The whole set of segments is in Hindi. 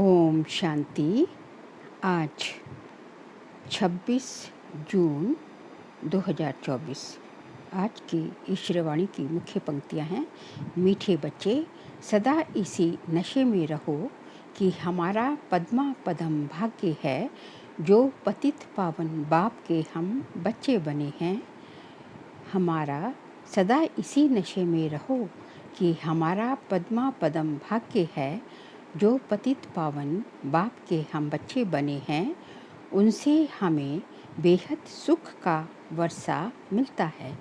ओम शांति। आज 26 जून 2024। आज की ईश्वरवाणी की मुख्य पंक्तियाँ हैं। मीठे बच्चे, सदा इसी नशे में रहो कि हमारा पद्मा पदम भाग्य है, जो पतित पावन बाप के हम बच्चे बने हैं। हमारा सदा इसी नशे में रहो कि हमारा पद्मा पदम भाग्य है, जो पतित पावन बाप के हम बच्चे बने हैं। उनसे हमें बेहद सुख का वर्षा मिलता है।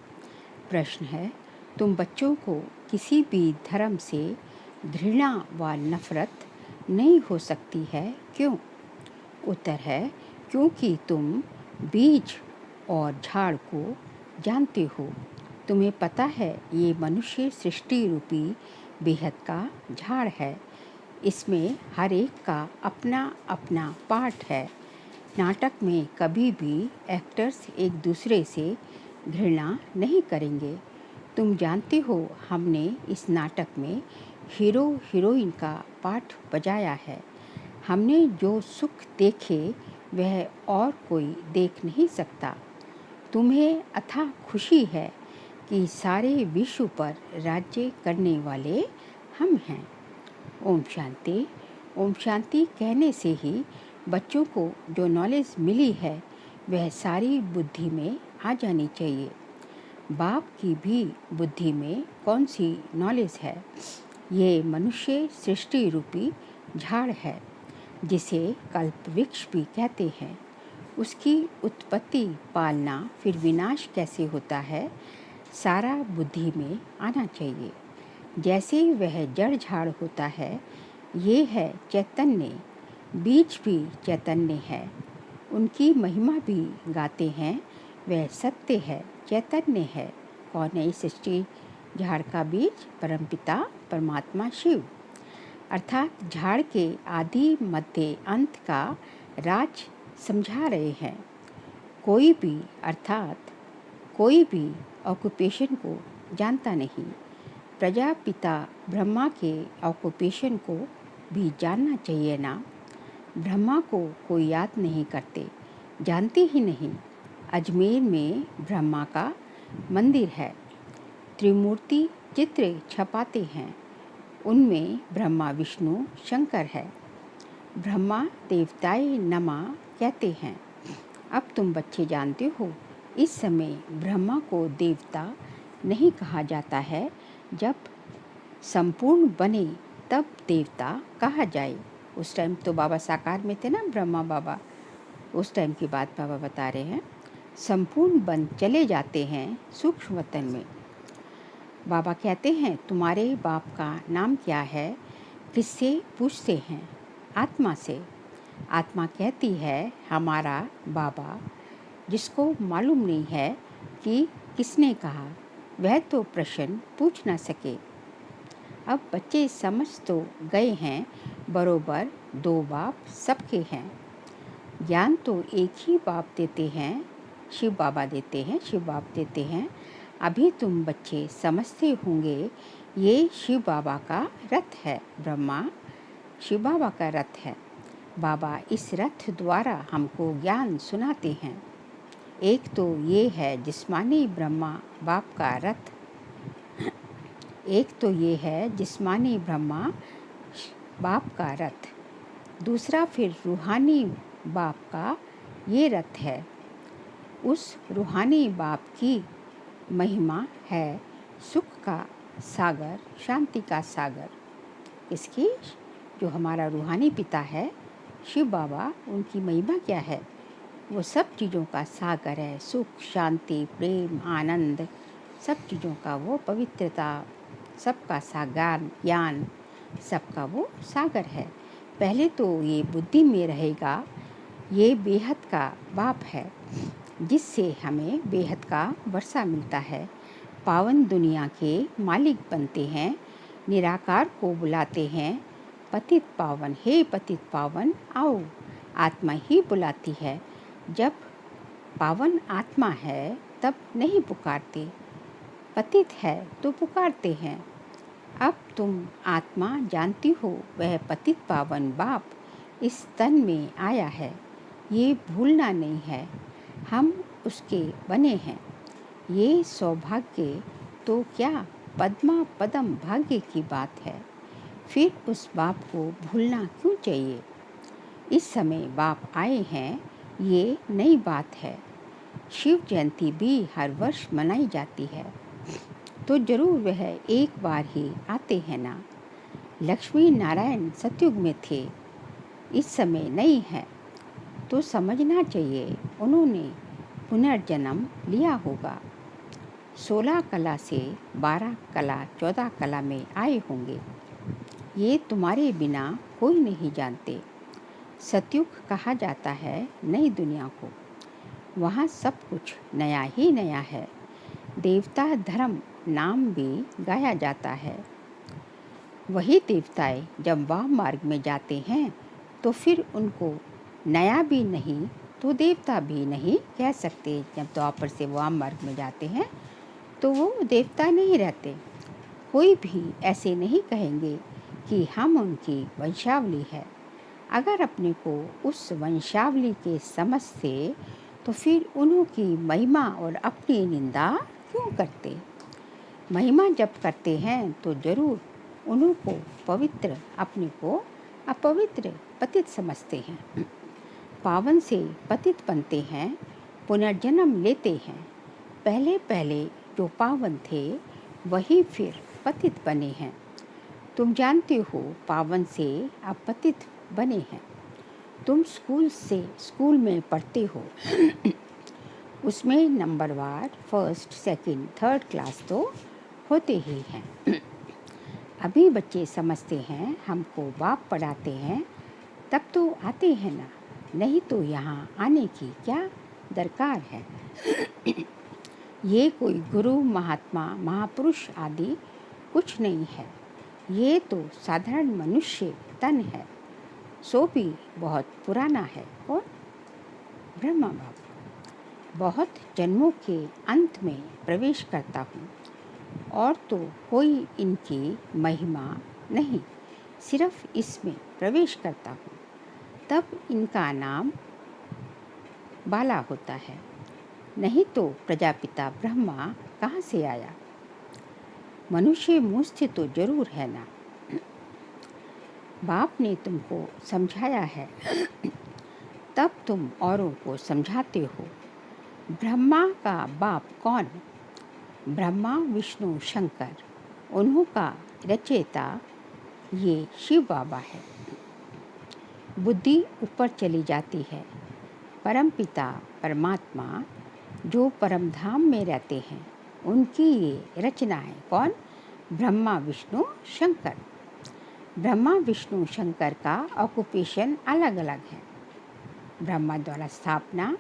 प्रश्न है, तुम बच्चों को किसी भी धर्म से घृणा व नफरत नहीं हो सकती है, क्यों? उत्तर है, क्योंकि तुम बीज और झाड़ को जानते हो। तुम्हें पता है ये मनुष्य सृष्टि रूपी बेहद का झाड़ है। इसमें हर एक का अपना अपना पार्ट है। नाटक में कभी भी एक्टर्स एक दूसरे से घृणा नहीं करेंगे। तुम जानते हो, हमने इस नाटक में हीरो हीरोइन का पार्ट बजाया है। हमने जो सुख देखे वह और कोई देख नहीं सकता। तुम्हें अथाह खुशी है कि सारे विश्व पर राज्य करने वाले हम हैं। ओम शांति। ओम शांति कहने से ही बच्चों को जो नॉलेज मिली है वह सारी बुद्धि में आ जानी चाहिए। बाप की भी बुद्धि में कौन सी नॉलेज है? ये मनुष्य सृष्टि रूपी झाड़ है, जिसे कल्प वृक्ष भी कहते हैं। उसकी उत्पत्ति, पालना, फिर विनाश कैसे होता है, सारा बुद्धि में आना चाहिए। जैसे वह जड़ झाड़ होता है, ये है चैतन्य। बीज भी चैतन्य है। उनकी महिमा भी गाते हैं। वह सत्य है, चैतन्य है। कौन है इस सृष्टि झाड़ का बीज? परमपिता परमात्मा शिव। अर्थात झाड़ के आदि मध्य अंत का राज समझा रहे हैं। कोई भी ऑक्यूपेशन को जानता नहीं। प्रजापिता ब्रह्मा के ऑक्यूपेशन को भी जानना चाहिए ना। ब्रह्मा को कोई याद नहीं करते, जानते ही नहीं। अजमेर में ब्रह्मा का मंदिर है। त्रिमूर्ति चित्र छपाते हैं, उनमें ब्रह्मा विष्णु शंकर है। ब्रह्मा देवताय नमः कहते हैं। अब तुम बच्चे जानते हो, इस समय ब्रह्मा को देवता नहीं कहा जाता है। जब संपूर्ण बने तब देवता कहा जाए। उस टाइम तो बाबा साकार में थे ना, ब्रह्मा बाबा। उस टाइम की बात बाबा बता रहे हैं। संपूर्ण बन चले जाते हैं सूक्ष्म वतन में। बाबा कहते हैं, तुम्हारे बाप का नाम क्या है? किससे पूछते हैं? आत्मा से। आत्मा कहती है, हमारा बाबा। जिसको मालूम नहीं है कि किसने कहा, वह तो प्रश्न पूछ ना सके। अब बच्चे समझ तो गए हैं, बरोबर दो बाप सबके हैं। ज्ञान तो एक ही बाप देते हैं, शिव बाबा देते हैं, शिव बाप देते हैं। अभी तुम बच्चे समझते होंगे, ये शिव बाबा का रथ है। ब्रह्मा शिव बाबा का रथ है। बाबा इस रथ द्वारा हमको ज्ञान सुनाते हैं। एक तो ये है जिस्मानी ब्रह्मा बाप का रथ। एक तो ये है जिस्मानी ब्रह्मा बाप का रथ। दूसरा फिर रूहानी बाप का ये रथ है। उस रूहानी बाप की महिमा है सुख का सागर, शांति का सागर। इसकी जो हमारा रूहानी पिता है शिव बाबा, उनकी महिमा क्या है? वो सब चीज़ों का सागर है। सुख, शांति, प्रेम, आनंद, सब चीज़ों का वो पवित्रता, सबका सागर, ज्ञान, सबका वो सागर है। पहले तो ये बुद्धि में रहेगा, ये बेहद का बाप है, जिससे हमें बेहद का वर्षा मिलता है। पावन दुनिया के मालिक बनते हैं। निराकार को बुलाते हैं, पतित पावन, हे पतित पावन आओ। आत्मा ही बुलाती है। जब पावन आत्मा है तब नहीं पुकारते, पतित है तो पुकारते हैं। अब तुम आत्मा जानती हो, वह पतित पावन बाप इस तन में आया है, ये भूलना नहीं है हम उसके बने हैं। ये सौभाग्य तो क्या पद्मा पदम भाग्य की बात है, फिर उस बाप को भूलना क्यों चाहिए। इस समय बाप आए हैं, ये नई बात है। शिव जयंती भी हर वर्ष मनाई जाती है, तो जरूर वह एक बार ही आते हैं ना। लक्ष्मी नारायण सतयुग में थे, इस समय नहीं है, तो समझना चाहिए उन्होंने पुनर्जन्म लिया होगा। 16 कला से 12 कला 14 कला में आए होंगे, ये तुम्हारे बिना कोई नहीं जानते। सतयुग कहा जाता है नई दुनिया को, वहाँ सब कुछ नया ही नया है। देवता धर्म नाम भी गाया जाता है। वही देवताएं जब वाम मार्ग में जाते हैं तो फिर उनको नया भी नहीं तो देवता भी नहीं कह सकते। जब द्वापर से वाम मार्ग में जाते हैं तो वो देवता नहीं रहते। कोई भी ऐसे नहीं कहेंगे कि हम उनकी वंशावली है। अगर अपने को उस वंशावली के समझते तो फिर उनकी महिमा और अपनी निंदा क्यों करते। महिमा जब करते हैं तो जरूर उनको पवित्र, अपने को अपवित्र पतित समझते हैं। पावन से पतित बनते हैं, पुनर्जन्म लेते हैं। पहले पहले जो पावन थे वही फिर पतित बने हैं। तुम जानते हो पावन से अब पतित बने हैं। तुम स्कूल में पढ़ते हो, उसमें नंबरवार फर्स्ट सेकंड थर्ड क्लास तो होते ही हैं। अभी बच्चे समझते हैं हमको बाप पढ़ाते हैं, तब तो आते हैं ना, नहीं तो यहाँ आने की क्या दरकार है। ये कोई गुरु महात्मा महापुरुष आदि कुछ नहीं है, ये तो साधारण मनुष्य तन है, सो भी बहुत पुराना है। और ब्रह्मा बाप बहुत जन्मों के अंत में प्रवेश करता हूँ, और तो कोई इनकी महिमा नहीं, सिर्फ इसमें प्रवेश करता हूँ, तब इनका नाम बाला होता है। नहीं तो प्रजापिता ब्रह्मा कहाँ से आया। मनुष्य मुझसे तो जरूर है ना। बाप ने तुमको समझाया है, तब तुम औरों को समझाते हो। ब्रह्मा का बाप कौन। ब्रह्मा विष्णु शंकर, उन्हों का रचयिता ये शिव बाबा है। बुद्धि ऊपर चली जाती है। परमपिता परमात्मा जो परम धाम में रहते हैं, उनकी ये रचना है। कौन। ब्रह्मा विष्णु शंकर। ब्रह्मा विष्णु शंकर का ऑक्यूपेशन अलग अलग है। ब्रह्मा द्वारा स्थापना,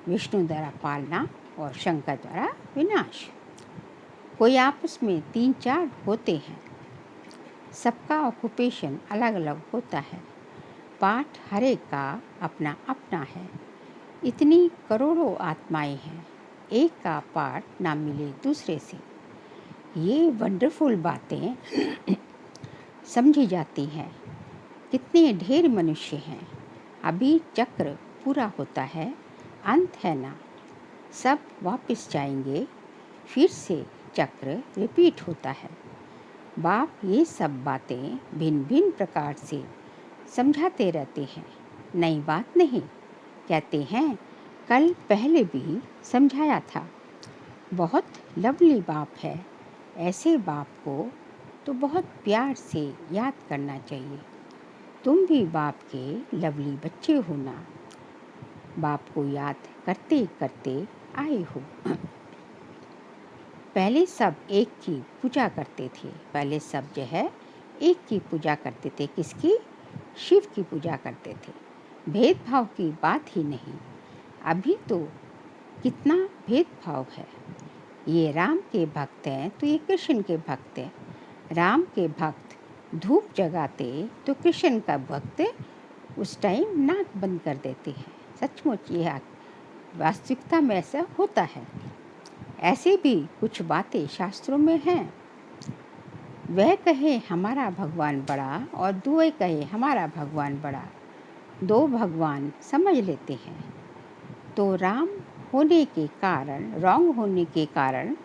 विष्णु द्वारा पालना और शंकर द्वारा विनाश। कोई आपस में 3-4 होते हैं, सबका ऑक्यूपेशन अलग अलग होता है। पाठ हर एक का अपना अपना है। इतनी करोड़ों आत्माएं हैं, एक का पाठ ना मिले दूसरे से। ये वंडरफुल बातें समझी जाती हैं। कितने ढेर मनुष्य हैं। अभी चक्र पूरा होता है, अंत है ना, सब वापस जाएंगे, फिर से चक्र रिपीट होता है। बाप ये सब बातें भिन्न भिन्न प्रकार से समझाते रहते हैं, नई बात नहीं। कहते हैं कल पहले भी समझाया था। बहुत लवली बाप है, ऐसे बाप को तो बहुत प्यार से याद करना चाहिए। तुम भी बाप के लवली बच्चे हो ना, बाप को याद करते करते आए हो। पहले सब एक की पूजा करते थे। पहले सब जो है एक की पूजा करते थे। किसकी। शिव की पूजा करते थे। भेदभाव की बात ही नहीं। अभी तो कितना भेदभाव है। ये राम के भक्त हैं तो ये कृष्ण के भक्त हैं। राम के भक्त धूप जगाते तो कृष्ण का भक्त उस टाइम नाक बंद कर देते हैं। सचमुच ये वास्तविकता में ऐसा होता है। ऐसे भी कुछ बातें शास्त्रों में हैं। वह कहे हमारा भगवान बड़ा और दुए कहे हमारा भगवान बड़ा, दो भगवान समझ लेते हैं। तो राम होने के कारण, रॉन्ग होने के कारण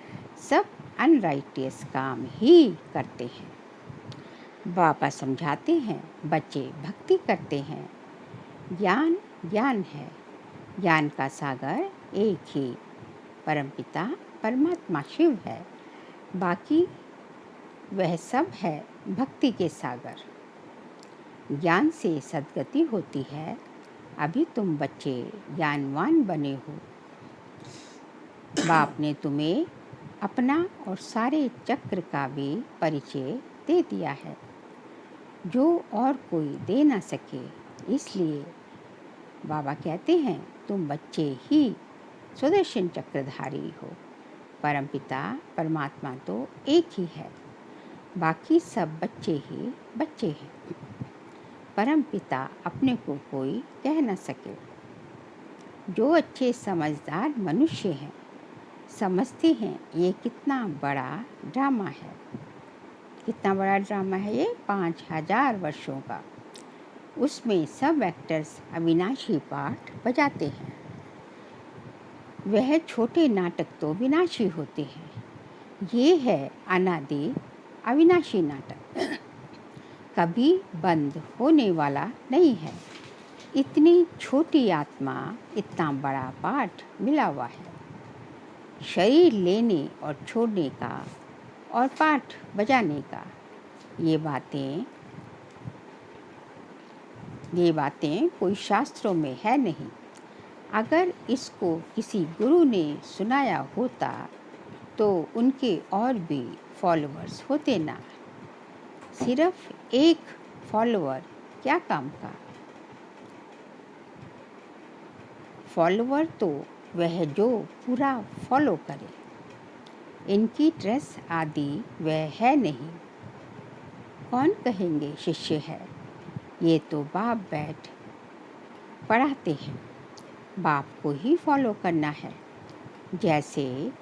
सब अनराइटियस काम ही करते हैं। बाबा समझाते हैं, बच्चे भक्ति करते हैं। ज्ञान ज्ञान है, ज्ञान का सागर एक ही परमपिता परमात्मा शिव है, बाकी वह सब है भक्ति के सागर। ज्ञान से सद्गति होती है, अभी तुम बच्चे ज्ञानवान बने हो। बाप ने तुम्हें अपना और सारे चक्र का भी परिचय दे दिया है, जो और कोई दे ना सके। इसलिए बाबा कहते हैं तुम बच्चे ही सुदर्शन चक्रधारी हो। परमपिता परमात्मा तो एक ही है, बाकी सब बच्चे ही बच्चे हैं। परमपिता अपने को कोई कह न सके। जो अच्छे समझदार मनुष्य हैं समझते हैं ये कितना बड़ा ड्रामा है। कितना बड़ा ड्रामा है ये, 5000 वर्षों का। उसमें सब एक्टर्स अविनाशी पाठ बजाते हैं। वह छोटे नाटक तो विनाशी होते हैं, ये है अनादि अविनाशी नाटक, कभी बंद होने वाला नहीं है। इतनी छोटी आत्मा, इतना बड़ा पाठ मिला हुआ है। शरीर लेने और छोड़ने का और पाठ बजाने का, ये बातें कोई शास्त्रों में है नहीं। अगर इसको किसी गुरु ने सुनाया होता तो उनके और भी फॉलोअर्स होते ना। सिर्फ एक फॉलोअर क्या काम का। फॉलोअर तो वह जो पूरा फॉलो करे। इनकी ड्रेस आदि वह है नहीं। कौन कहेंगे शिष्य है, ये तो बाप बैठ पढ़ाते हैं, बाप को ही फॉलो करना है। जैसे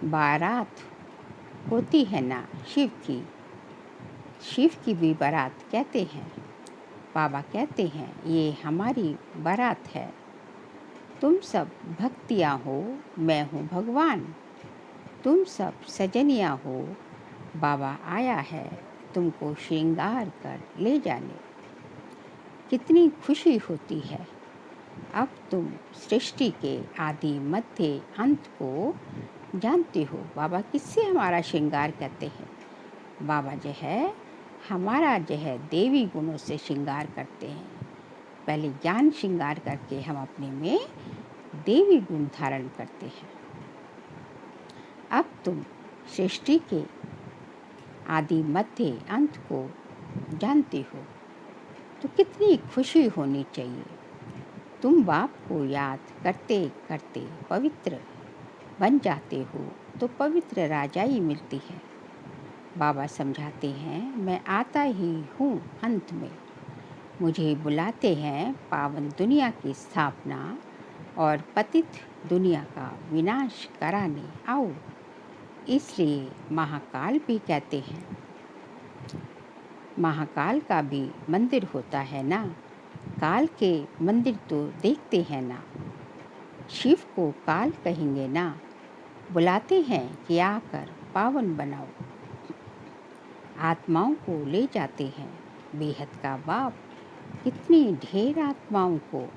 बारात होती है ना शिव की भी बारात कहते हैं। बाबा कहते हैं ये हमारी बारात है। तुम सब भक्तियाँ हो, मैं हूँ भगवान। तुम सब सजनियाँ हो, बाबा आया है तुमको श्रृंगार कर ले जाने। कितनी खुशी होती है। अब तुम सृष्टि के आदि मध्य अंत को जानते हो। बाबा किससे हमारा श्रृंगार करते हैं? बाबा जो है हमारा जो है देवी गुणों से श्रृंगार करते हैं। पहले ज्ञान श्रृंगार करके हम अपने में देवी गुण धारण करते हैं। अब तुम सृष्टि के आदि मध्य अंत को जानते हो, तो कितनी खुशी होनी चाहिए। तुम बाप को याद करते करते पवित्र बन जाते हो, तो पवित्र राजाई मिलती है। बाबा समझाते हैं मैं आता ही हूँ अंत में। मुझे बुलाते हैं पावन दुनिया की स्थापना और पतित दुनिया का विनाश कराने आओ। इसलिए महाकाल भी कहते हैं। महाकाल का भी मंदिर होता है ना। काल के मंदिर तो देखते हैं ना। शिव को काल कहेंगे ना। बुलाते हैं कि आकर पावन बनाओ। आत्माओं को ले जाते हैं बेहद का बाप। कितनी ढेर आत्माओं को,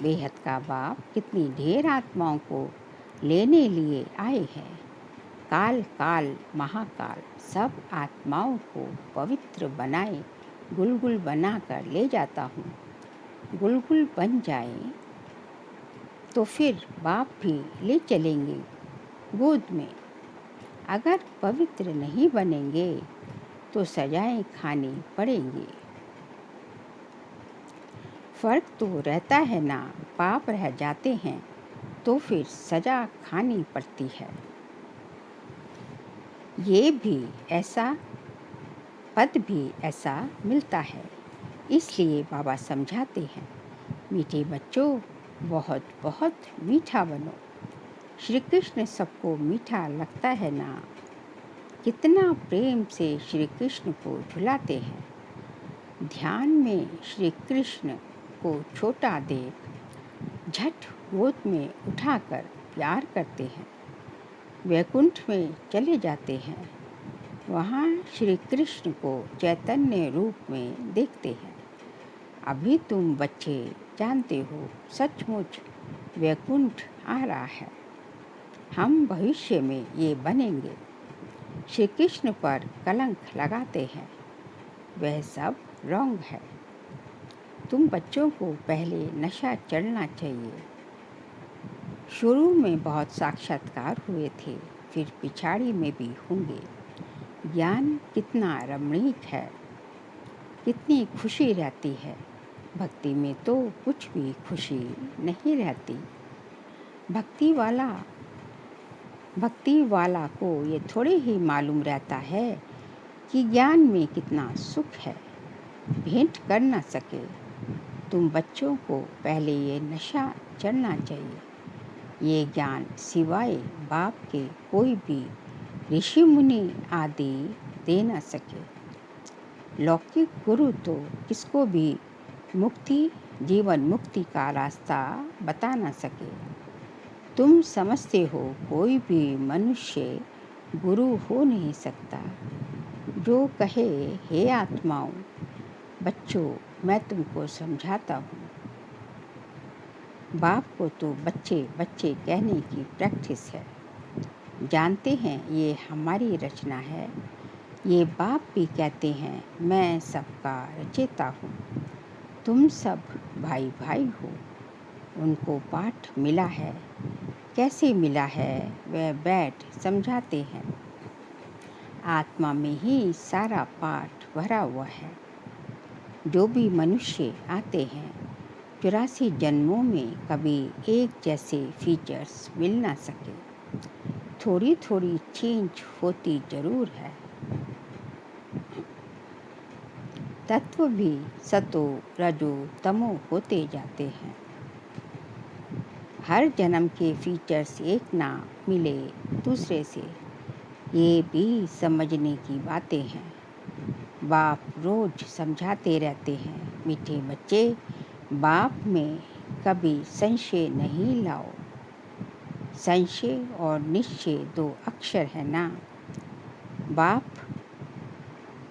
बेहद का बाप कितनी ढेर आत्माओं को लेने लिए आए हैं। काल काल महाकाल सब आत्माओं को पवित्र बनाए गुलगुल बनाकर ले जाता हूँ। गुलगुल बन जाए तो फिर बाप भी ले चलेंगे गोद में। अगर पवित्र नहीं बनेंगे तो सजाएं खानी पड़ेंगी। फर्क तो रहता है ना। पाप रह जाते हैं तो फिर सजा खानी पड़ती है। ये भी ऐसा पद भी ऐसा मिलता है। इसलिए बाबा समझाते हैं मीठे बच्चों बहुत बहुत मीठा बनो। श्री कृष्ण सबको मीठा लगता है ना। कितना प्रेम से श्री कृष्ण को झुलाते हैं। ध्यान में श्री कृष्ण को छोटा देख झट गोद में उठाकर प्यार करते हैं। वैकुंठ में चले जाते हैं। वहाँ श्री कृष्ण को चैतन्य रूप में देखते हैं। अभी तुम बच्चे जानते हो, सचमुच वैकुंठ आ रहा है। हम भविष्य में ये बनेंगे। श्री कृष्ण पर कलंक लगाते हैं, वह सब रॉन्ग है। तुम बच्चों को पहले नशा चढ़ना चाहिए। शुरू में बहुत साक्षात्कार हुए थे, फिर पिछाड़ी में भी होंगे। ज्ञान कितना रमणीक है, कितनी खुशी रहती है। भक्ति में तो कुछ भी खुशी नहीं रहती। भक्ति वाला को ये थोड़े ही मालूम रहता है कि ज्ञान में कितना सुख है, भेंट कर ना सके। तुम बच्चों को पहले ये नशा चढ़ना चाहिए। ये ज्ञान सिवाय बाप के कोई भी ऋषि मुनि आदि दे ना सके। लौकिक गुरु तो किसको भी जीवन मुक्ति का रास्ता बता ना सके। तुम समझते हो कोई भी मनुष्य गुरु हो नहीं सकता। जो कहे, हे आत्माओं, बच्चों, मैं तुमको समझाता हूँ। बाप को तो बच्चे बच्चे कहने की प्रैक्टिस है। जानते हैं ये हमारी रचना है। ये बाप भी कहते हैं, मैं सबका रचयिता हूँ। तुम सब भाई भाई हो। उनको पाठ मिला है। कैसे मिला है वह बैठ समझाते हैं। आत्मा में ही सारा पाठ भरा हुआ है। जो भी मनुष्य आते हैं, 84 जन्मों में कभी एक जैसे फीचर्स मिल ना सके। थोड़ी थोड़ी चेंज होती जरूर है। तत्व भी सतो रजो तमो होते जाते हैं। हर जन्म के फीचर्स एक ना मिले दूसरे से, ये भी समझने की बातें हैं। बाप रोज समझाते रहते हैं, मीठे बच्चे, बाप में कभी संशय नहीं लाओ। संशय और निश्चय 2 अक्षर है ना। बाप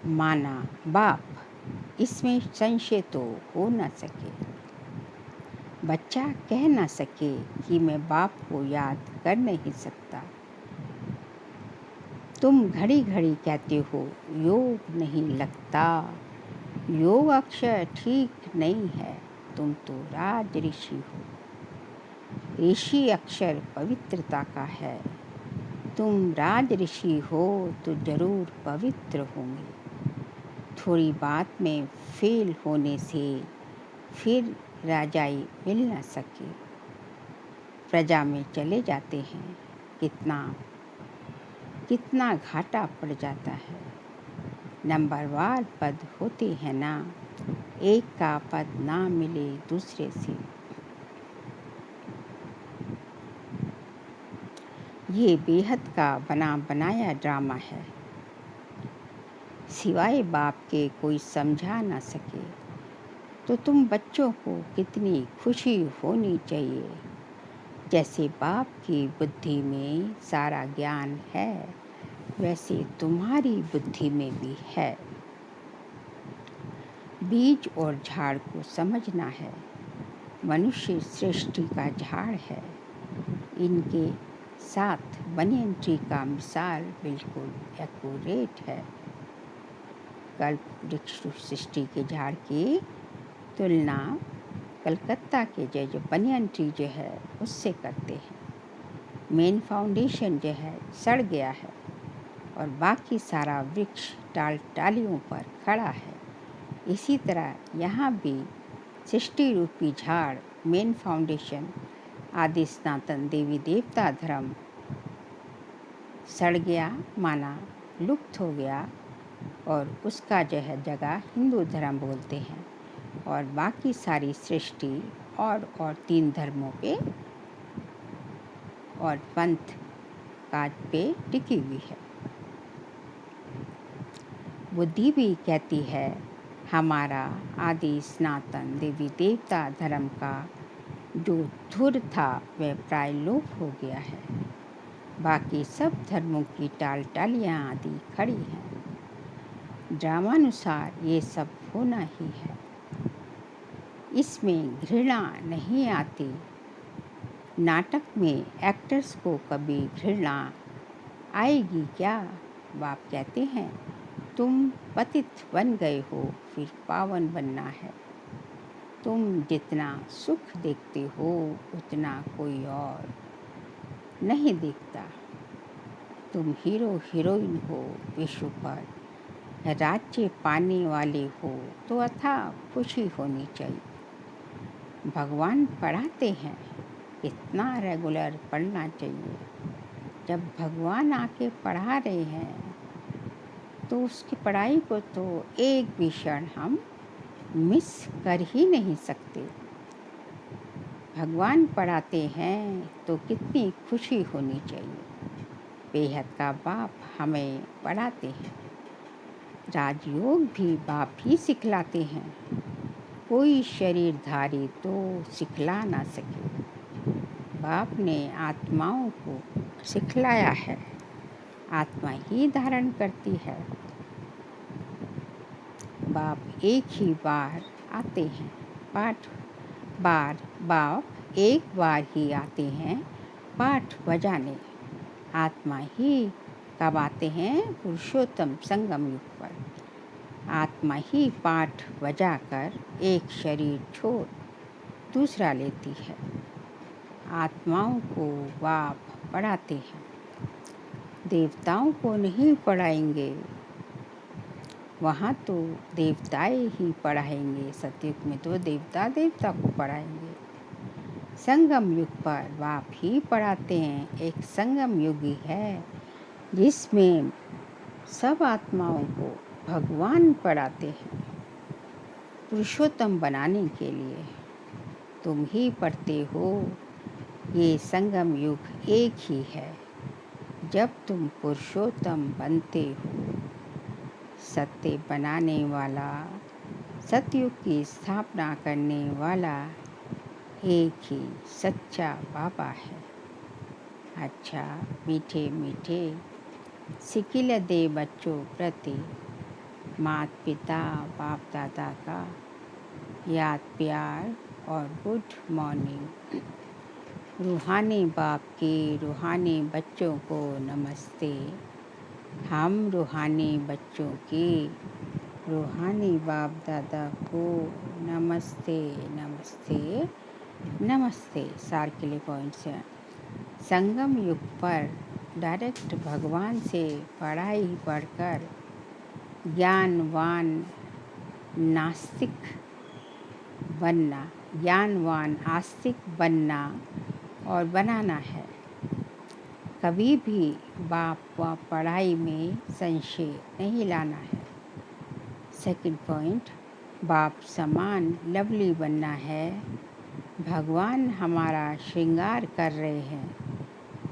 माना बाप, इसमें संशय तो हो ना सके। बच्चा कह ना सके कि मैं बाप को याद कर नहीं सकता। तुम घड़ी घड़ी कहते हो योग नहीं लगता। योग अक्षर ठीक नहीं है। तुम तो राज ऋषि हो। ऋषि अक्षर पवित्रता का है। तुम राज ऋषि हो तो जरूर पवित्र होंगे। थोड़ी बात में फेल होने से फिर राजाई मिल न सके। प्रजा में चले जाते हैं, कितना घाटा पड़ जाता है। नंबरवार पद होते हैं ना, एक का पद ना मिले दूसरे से। ये बेहद का बना बनाया ड्रामा है। सिवाय बाप के कोई समझा ना सके। तो तुम बच्चों को कितनी खुशी होनी चाहिए। जैसे बाप की बुद्धि में सारा ज्ञान है, वैसे तुम्हारी बुद्धि में भी है। बीज और झाड़ को समझना है। मनुष्य सृष्टि का झाड़ है। इनके साथ बनियन ट्री का मिसाल बिल्कुल एक्यूरेट है। कल्प वृक्ष सृष्टि के झाड़ की तुलना कलकत्ता के जो बनियन ट्री जो है उससे करते हैं। मेन फाउंडेशन जो है सड़ गया है और बाकी सारा वृक्ष टालियों पर खड़ा है। इसी तरह यहाँ भी सृष्टि रूपी झाड़ मेन फाउंडेशन आदि सनातन देवी देवता धर्म सड़ गया, माना लुप्त हो गया, और उसका जो है जगह हिंदू धर्म बोलते हैं, और बाकी सारी सृष्टि और 3 धर्मों पे और पंथ काज पे टिकी हुई है। बुद्धि भी कहती है हमारा आदि सनातन देवी देवता धर्म का जो धुर था वह प्राय लोप हो गया है। बाकी सब धर्मों की टालियाँ आदि खड़ी हैं। ड्रामानुसार ये सब होना ही है। इसमें घृणा नहीं आती। नाटक में एक्टर्स को कभी घृणा आएगी क्या? बाप कहते हैं तुम पतित बन गए हो, फिर पावन बनना है। तुम जितना सुख देखते हो उतना कोई और नहीं देखता। तुम हीरो हीरोइन हो, विश्व पर राज्य पाने वाले हो तो अथाह खुशी होनी चाहिए। भगवान पढ़ाते हैं, कितना रेगुलर पढ़ना चाहिए। जब भगवान आके पढ़ा रहे हैं तो उसकी पढ़ाई को तो एक भी क्षण हम मिस कर ही नहीं सकते। भगवान पढ़ाते हैं तो कितनी खुशी होनी चाहिए। बेहद का बाप हमें पढ़ाते हैं। राजयोग भी बाप ही सिखलाते हैं। कोई शरीरधारी तो सिखला ना सके। बाप ने आत्माओं को सिखलाया है। आत्मा ही धारण करती है। बाप एक ही बार आते हैं, बाप एक बार ही आते हैं पाठ बजाने। आत्मा ही कब आते हैं? पुरुषोत्तम संगम युग पर। आत्मा ही पाठ बजाकर एक शरीर छोड़ दूसरा लेती है। आत्माओं को बाप पढ़ाते हैं, देवताओं को नहीं पढ़ाएंगे। वहाँ तो देवताएं ही पढ़ाएंगे। सतयुग में तो देवता को पढ़ाएंगे। संगम युग पर बाप ही पढ़ाते हैं। एक संगम युग ही है जिसमें सब आत्माओं को भगवान पढ़ाते हैं पुरुषोत्तम बनाने के लिए। तुम ही पढ़ते हो। ये संगम युग एक ही है जब तुम पुरुषोत्तम बनते हो। सत्य बनाने वाला, सतयुग की स्थापना करने वाला एक ही सच्चा बाबा है। अच्छा, मीठे मीठे सिकिल दे बच्चों प्रति माता पिता बाप दादा का याद प्यार और गुड मॉर्निंग। रूहानी बाप के रूहानी बच्चों को नमस्ते। हम रूहानी बच्चों के रूहानी बाप दादा को नमस्ते नमस्ते नमस्ते। सार के लिए पॉइंट्स हैं। संगम युग पर डायरेक्ट भगवान से पढ़ाई पढ़कर ज्ञानवान नास्तिक बनना, ज्ञानवान आस्तिक बनना और बनाना है। कभी भी बाप व पढ़ाई में संशय नहीं लाना है। सेकंड पॉइंट, बाप समान लवली बनना है। भगवान हमारा श्रृंगार कर रहे हैं,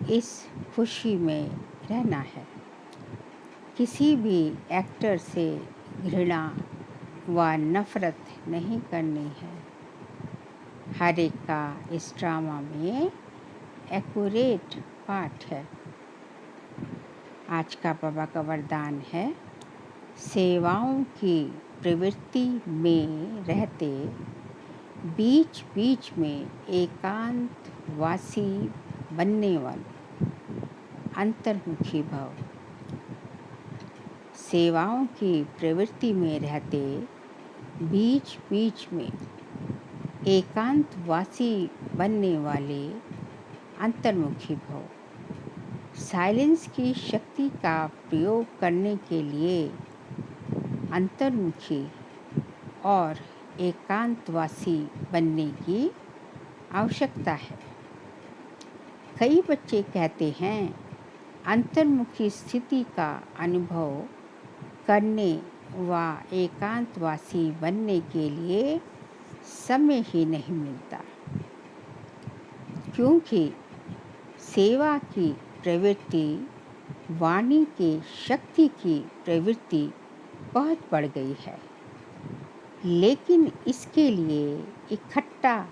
इस खुशी में रहना है। किसी भी एक्टर से घृणा व नफरत नहीं करनी है। हर एक का इस ड्रामा में एक्यूरेट पाठ है। आज का बाबा का वरदान है, सेवाओं की प्रवृत्ति में रहते बीच बीच में एकांतवासी बनने वाले अंतर्मुखी भव। सेवाओं की प्रवृत्ति में रहते बीच बीच में एकांतवासी बनने वाले अंतर्मुखी भव। साइलेंस की शक्ति का प्रयोग करने के लिए अंतर्मुखी और एकांतवासी बनने की आवश्यकता है। कई बच्चे कहते हैं अंतर्मुखी स्थिति का अनुभव करने व एकांतवासी बनने के लिए समय ही नहीं मिलता, क्योंकि सेवा की प्रवृत्ति, वाणी के शक्ति की प्रवृत्ति बहुत बढ़ गई है, लेकिन इसके लिए इकट्ठा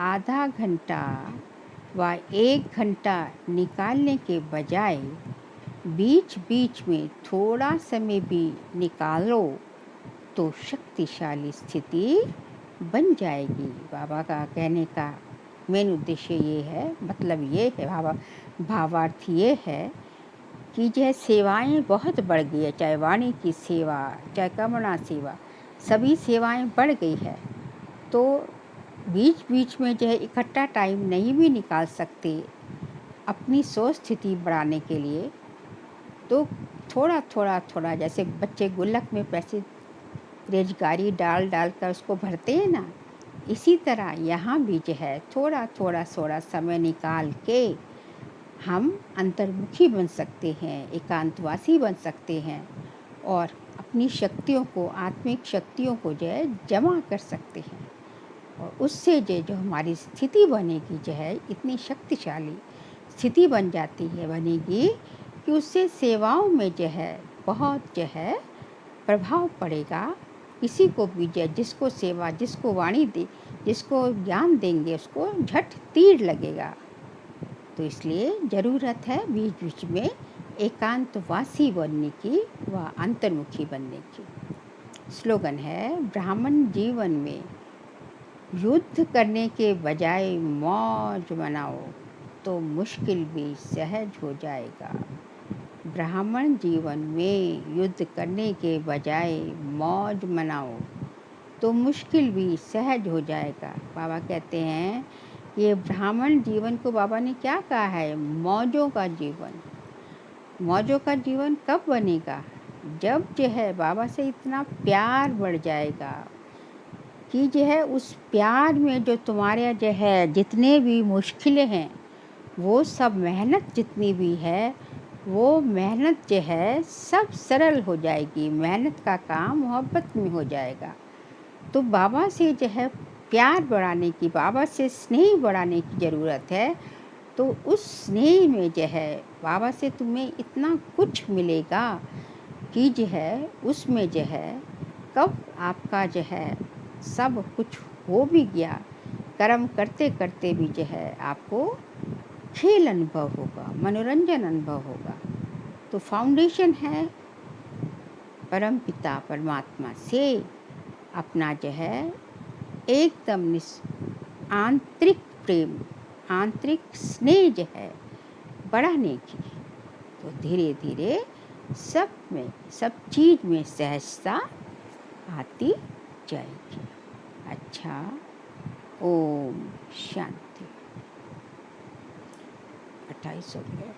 आधा घंटा व 1 घंटा निकालने के बजाय बीच बीच में थोड़ा समय भी निकालो तो शक्तिशाली स्थिति बन जाएगी। बाबा का कहने का मेन उद्देश्य ये है, मतलब ये है, भावार्थ ये है कि यह सेवाएं बहुत बढ़ गई है, चाहे वाणी की सेवा, चाहे करुणा सेवा, सभी सेवाएं बढ़ गई है। तो बीच बीच में जो है इकट्ठा टाइम नहीं भी निकाल सकते अपनी सोच स्थिति बढ़ाने के लिए, तो थोड़ा थोड़ा थोड़ा, जैसे बच्चे गुल्लक में पैसे रेजगारी डाल डाल कर उसको भरते हैं ना, इसी तरह यहाँ भी जो है थोड़ा थोड़ा थोड़ा समय निकाल के हम अंतर्मुखी बन सकते हैं, एकांतवासी बन सकते हैं और अपनी शक्तियों को, आत्मिक शक्तियों को जो है जमा कर सकते हैं। और उससे जो हमारी स्थिति बनेगी, जो है इतनी शक्तिशाली स्थिति बन जाती है, बनेगी कि उससे सेवाओं में जो है बहुत जो है प्रभाव पड़ेगा। किसी को भी जिसको सेवा, जिसको वाणी दे, जिसको ज्ञान देंगे, उसको झट तीर लगेगा। तो इसलिए ज़रूरत है बीच बीच में एकांतवासी बनने की व अंतर्मुखी बनने की। स्लोगन है, ब्राह्मण जीवन में युद्ध करने के बजाय मौज मनाओ तो मुश्किल भी सहज हो जाएगा। ब्राह्मण जीवन में युद्ध करने के बजाय मौज मनाओ तो मुश्किल भी सहज हो जाएगा। बाबा कहते हैं, ये ब्राह्मण जीवन को बाबा ने क्या कहा है, मौजों का जीवन। मौजों का जीवन कब बनेगा, जब जो है बाबा से इतना प्यार बढ़ जाएगा कि जो है उस प्यार में जो तुम्हारे जो है जितने भी मुश्किलें हैं, वो सब मेहनत जितनी भी है, वो मेहनत जो है सब सरल हो जाएगी। मेहनत का काम मोहब्बत में हो जाएगा। तो बाबा से जो है प्यार बढ़ाने की, बाबा से स्नेह बढ़ाने की ज़रूरत है। तो उस स्नेह में जो है बाबा से तुम्हें इतना कुछ मिलेगा कि जो है उसमें जो है कब आपका जो है सब कुछ हो भी गया, कर्म करते करते भी जो है आपको खेल अनुभव होगा, मनोरंजन अनुभव होगा। तो फाउंडेशन है परम पिता परमात्मा से अपना जो है एकदम आंतरिक प्रेम, आंतरिक स्नेह जो है बढ़ाने की। तो धीरे धीरे सब में, सब चीज़ में सहजता आती जाएगी। अच्छा, ओम शांति। 28 हो गया।